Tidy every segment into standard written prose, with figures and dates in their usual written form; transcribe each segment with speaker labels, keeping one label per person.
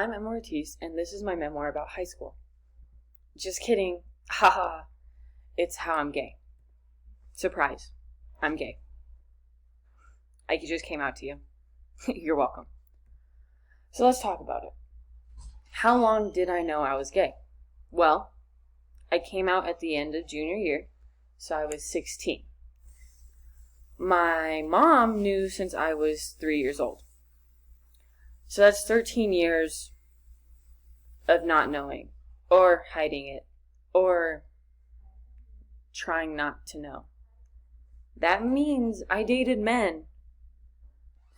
Speaker 1: I'm Emma Ortiz, and this is my memoir about high school. Just kidding. Haha. It's how I'm gay. Surprise. I'm gay. I just came out to you. You're welcome. So let's talk about it. How long did I know I was gay? Well, I came out at the end of junior year, so I was 16. My mom knew since I was 3 years old. So that's 13 years of not knowing, or hiding it, or trying not to know. That means I dated men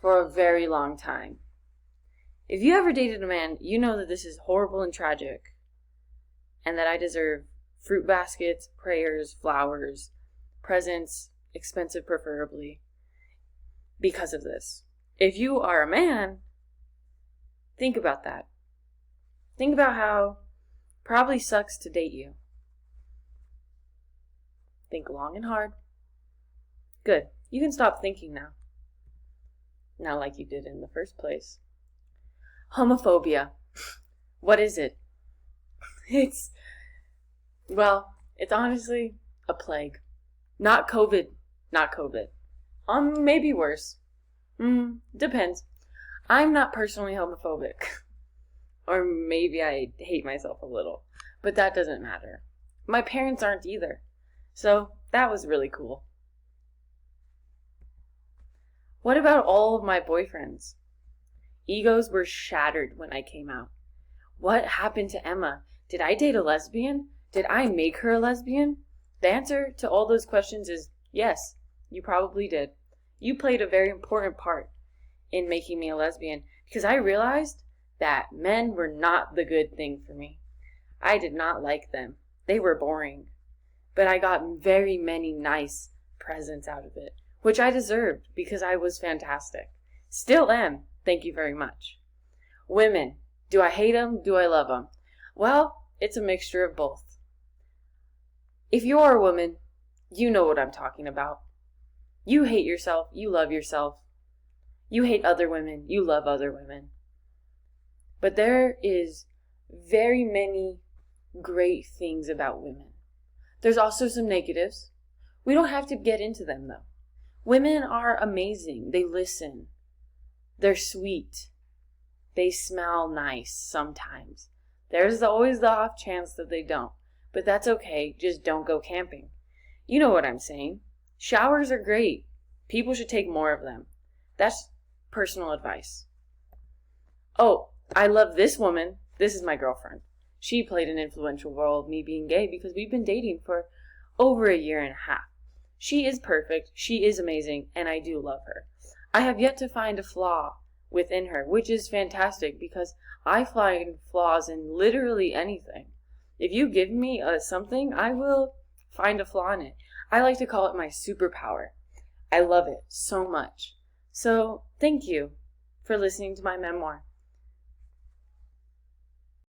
Speaker 1: for a very long time. If you ever dated a man, you know that this is horrible and tragic, and that I deserve fruit baskets, prayers, flowers, presents, expensive preferably, because of this. If you are a man, think about that. Think about how it probably sucks to date you. Think long and hard. Good. You can stop thinking now. Not like you did in the first place. Homophobia. What is it? It's honestly a plague. Not COVID. Maybe worse. Depends. I'm not personally homophobic. Or maybe I hate myself a little. But that doesn't matter. My parents aren't either. So that was really cool. What about all of my boyfriends? Egos were shattered when I came out. What happened to Emma? Did I date a lesbian? Did I make her a lesbian? The answer to all those questions is yes, you probably did. You played a very important part in making me a lesbian, because I realized that men were not the good thing for me. I did not like them. They were boring. But I got very many nice presents out of it, which I deserved because I was fantastic. Still am. Thank you very much. Women. Do I hate them? Do I love them? Well, it's a mixture of both. If you are a woman, you know what I'm talking about. You hate yourself. You love yourself. You hate other women. You love other women. But there is very many great things about women. There's also some negatives. We don't have to get into them, though. Women are amazing. They listen. They're sweet. They smell nice sometimes. There's always the off chance that they don't. But that's okay. Just don't go camping. You know what I'm saying. Showers are great. People should take more of them. That's personal advice. Oh, I love this woman. This is my girlfriend. She played an influential role of me being gay because we've been dating for over a year and a half. She is perfect. She is amazing. And I do love her. I have yet to find a flaw within her, which is fantastic because I find flaws in literally anything. If you give me something, I will find a flaw in it. I like to call it my superpower. I love it so much. So thank you for listening to my memoir.